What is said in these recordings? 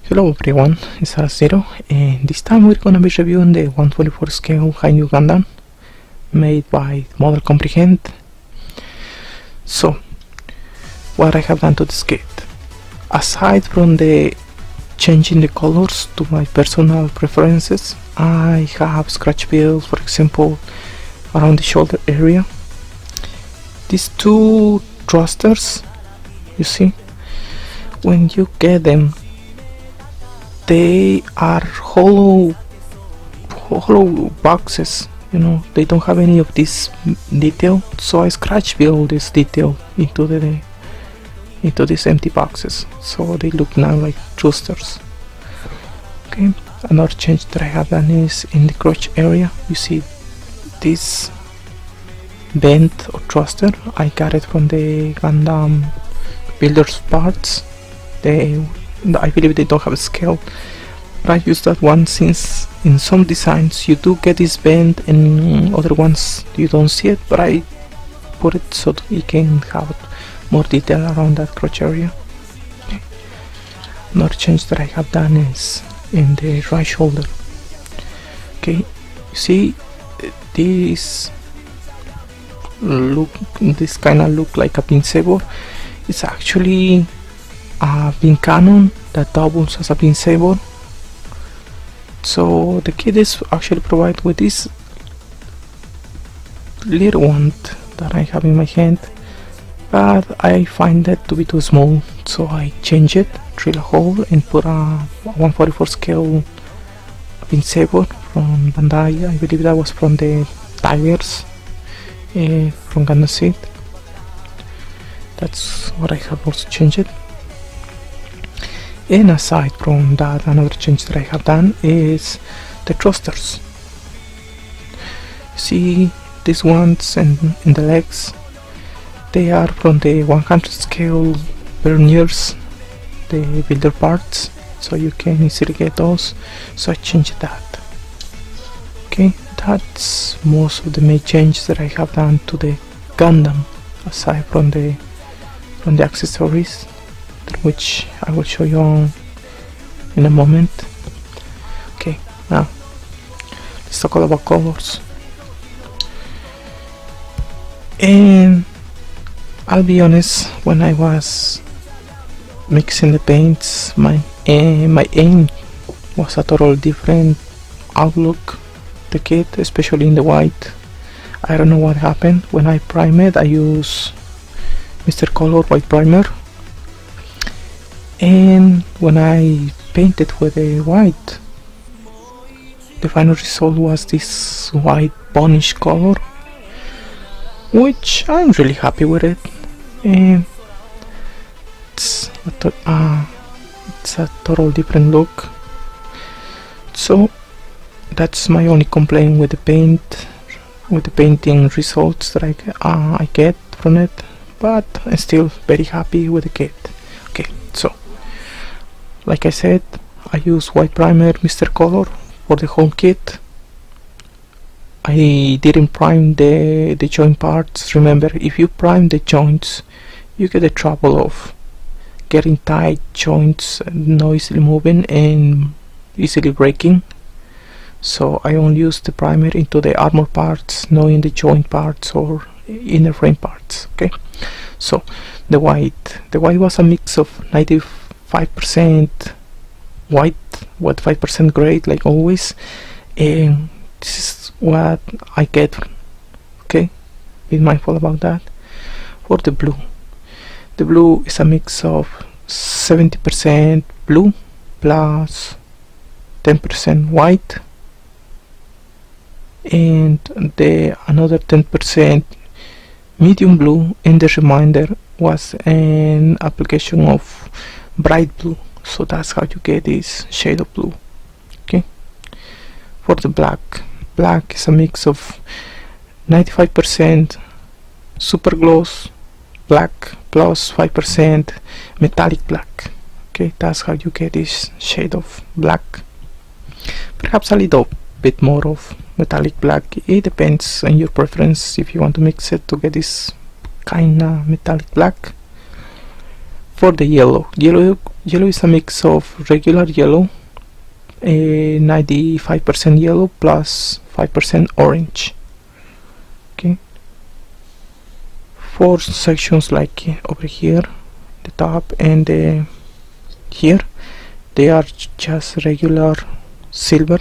Hello everyone, it's Zero, and this time we're gonna be reviewing the 124 scale Hi-Nu Gundam made by Model Comprehend. So, what I have done to this kit, aside from the changing the colors to my personal preferences, I have scratch builds, for example, around the shoulder area. These two thrusters, you see, when you get them, they are hollow boxes, you know, they don't have any of this detail, so I scratch build this detail into these empty boxes, so they look now like thrusters. Okay, another change that I have done is in the crotch area. You see this bend or thruster, I got it from the Gundam builders parts. I believe they don't have a scale, but I use that one since in some designs you do get this bend and other ones you don't see it, but I put it so that you can have more detail around that crotch area. Okay. Another change that I have done is in the right shoulder. Okay, you see this kind of look like a pin saber. It's actually a pin cannon that doubles as a pin saber. So the kit is actually provided with this little one that I have in my hand, but I find that to be too small, so I change it, drill a hole and put a 144 scale pin saber from Bandai. I believe that was from the Tigers from Gundam Central. That's what I have also changed it. And aside from that, another change that I have done is the thrusters. See these ones and in the legs, they are from the 100 scale verniers, the builder parts, so you can easily get those, so I changed that. Okay, that's most of the main changes that I have done to the Gundam, aside from the accessories, which I will show you in a moment. Okay, now let's talk about colors. And I'll be honest, when I was mixing the paints, my aim was a totally different outlook. The kit, especially in the white, I don't know what happened. When I prime it, I use Mr. Color white primer, and when I painted with the white, the final result was this white bonish color, which I'm really happy with it, and it's a total different look. So that's my only complaint with the painting results that I get from it, but I'm still very happy with the kit. Okay, so like I said, I use white primer Mr. Color for the whole kit. I didn't prime the joint parts. Remember, if you prime the joints, you get the trouble of getting tight joints, not easily moving and easily breaking. So I only use the primer into the armor parts, not in the joint parts or inner frame parts. Okay, so the white was a mix of 95% white with 5% gray, like always, and this is what I get. Okay, be mindful about that. For the blue is a mix of 70% blue plus 10% white, and the another 10% medium blue, and the remainder was an application of bright blue. So that's how you get this shade of blue. Okay, for the black is a mix of 95% super gloss black plus 5% metallic black. Okay, that's how you get this shade of black. Perhaps a little bit more of metallic black, it depends on your preference if you want to mix it to get this kind of metallic black. For the yellow Yellow is a mix of regular yellow, 95% yellow plus 5% orange. Okay, 4 sections like over here, the top and here, they are just regular silver.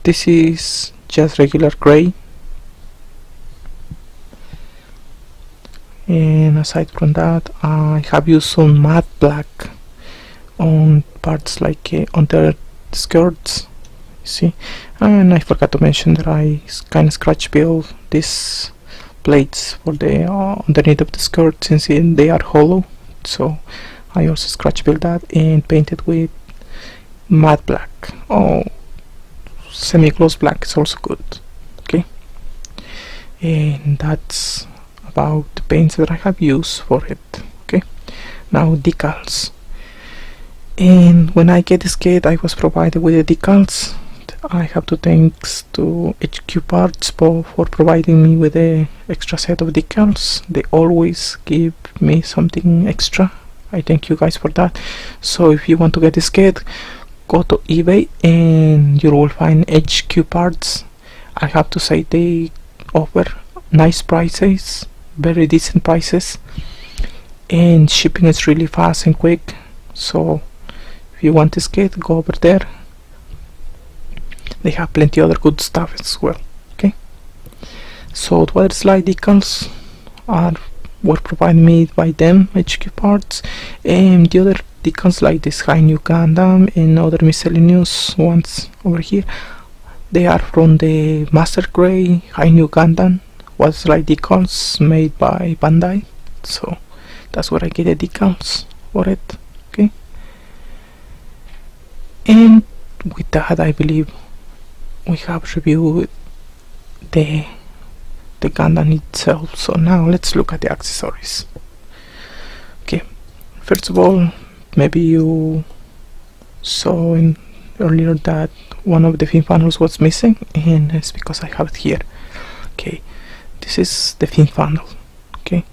This is just regular gray, and aside from that, I have used some matte black on parts like under the skirts, you see. And I forgot to mention that I kind of scratch build these plates for the underneath of the skirt, since they are hollow, so I also scratch build that and painted with matte black. Oh, semi-gloss black is also good. Okay, and that's about the paints that I have used for it. Okay, now decals. And when I get this kit, I was provided with the decals. I have to thanks to HQ Parts for providing me with a extra set of decals. They always give me something extra. I thank you guys for that. So if you want to get this kit, go to eBay and you will find HQ Parts. I have to say they offer nice prices, very decent prices, and shipping is really fast and quick. So if you want this kit, go over there. They have plenty other good stuff as well. Okay, so the water slide decals were provided me by them, HQ Parts, and the other decals like this Hi-Nu Gundam and other miscellaneous ones over here, they are from the Master Grade Hi-Nu Gundam water slide decals made by Bandai. So that's where I get the decals for it. Okay, and with that, I believe we have reviewed the Gundam itself. So now let's look at the accessories. Okay, first of all, maybe you saw earlier that one of the fin funnels was missing, and it's because I have it here. Okay, this is the fin funnel. Okay,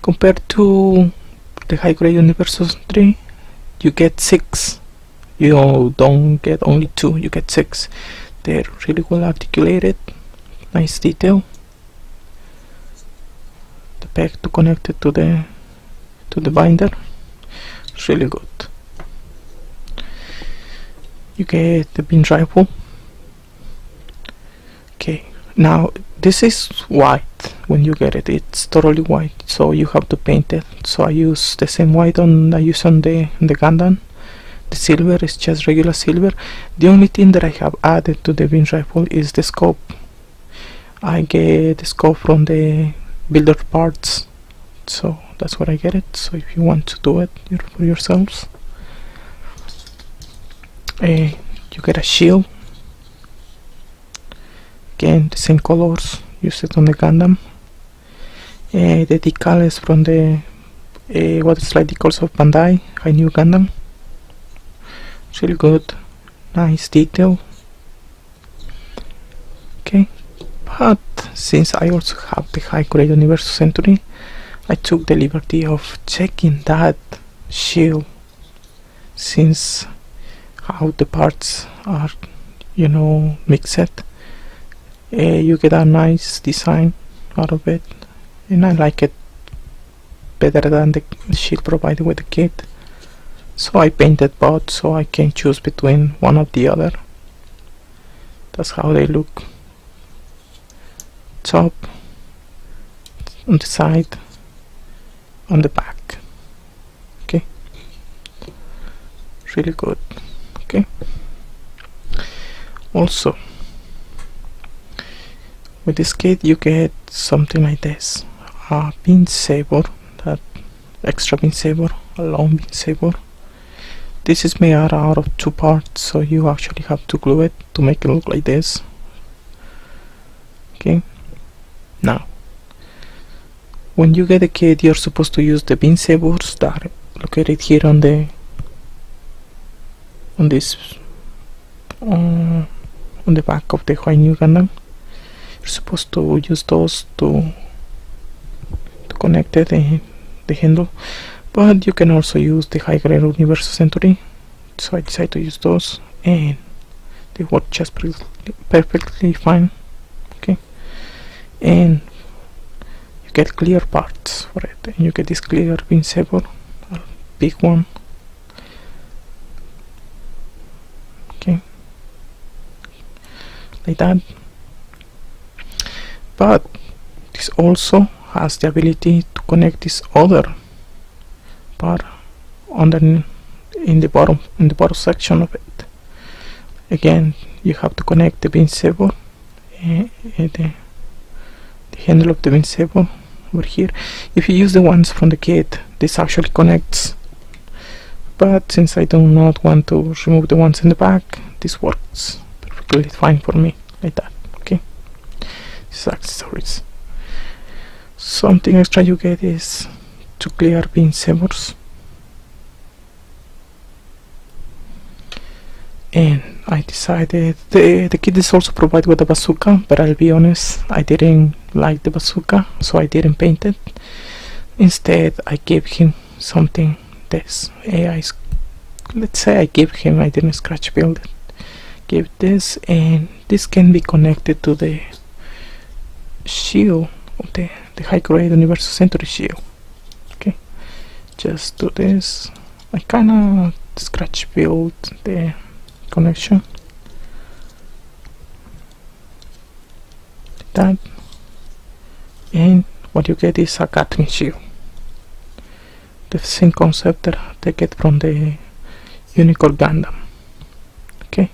compared to the high grade Universus 3, you get 6. You don't get only 2, you get 6. They're really well articulated, nice detail. The peg to connect it to the binder, it's really good. You get the beam rifle. Okay, now this is white. When you get it, it's totally white, so you have to paint it. So I use the same white I use on the Gundam. The silver is just regular silver. The only thing that I have added to the beam rifle is the scope. I get the scope from the builder parts, so that's where I get it. So if you want to do it for yourselves, you get a shield. Again, the same colors, use it on the Gundam. The decal is from the water slide decals of Bandai Hi-Nu Gundam. It's really good, nice detail. Okay, but since I also have the high grade Universus Century, I took the liberty of checking that shield, since how the parts are, you know, mixed. You get a nice design out of it, and I like it better than the shield provided with the kit. So I painted both, so I can choose between one or the other. That's how they look. Top, on the side, on the back. Okay, really good. Okay, also with this kit you get something like this, a pin saber, that extra pin saber, a long pin saber. This is made out of 2 parts, so you actually have to glue it to make it look like this. Okay, now when you get a kit, you're supposed to use the pin sabers that are located here on the on the back of the Hi-Nu Gundam. You're supposed to use those to connect the handle, but you can also use the high grade Universal Century, so I decided to use those, and they work just perfectly fine. Okay, and you get clear parts for it, and you get this clear pin saber, a big one. Okay, like that. But this also has the ability to connect this other part in the bottom section of it. Again, you have to connect the pin saber, the handle of the pin saber over here. If you use the ones from the kit, this actually connects, but since I do not want to remove the ones in the back, this works perfectly fine for me, like that. Okay, these accessories. Something extra you get is to clear pin sabers, and I decided the kit is also provided with a bazooka, but I'll be honest, I didn't like the bazooka, so I didn't paint it. Instead, I gave him something this. Let's say I didn't scratch build it. Give this, and this can be connected to the shield of the high grade Universal Century shield. Okay, just do this. I kinda scratch build the connection, like that, and what you get is a Gatling shield, the same concept that they get from the Unicorn Gundam. Okay,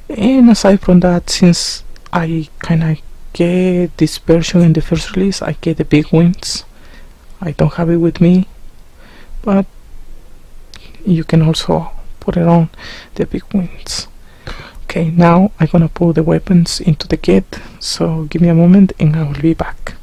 and aside from that, since I kinda get this version in the first release, I get the big wings. I don't have it with me, but you can also put it on the big wings. Okay, now I'm gonna put the weapons into the kit, so give me a moment and I will be back.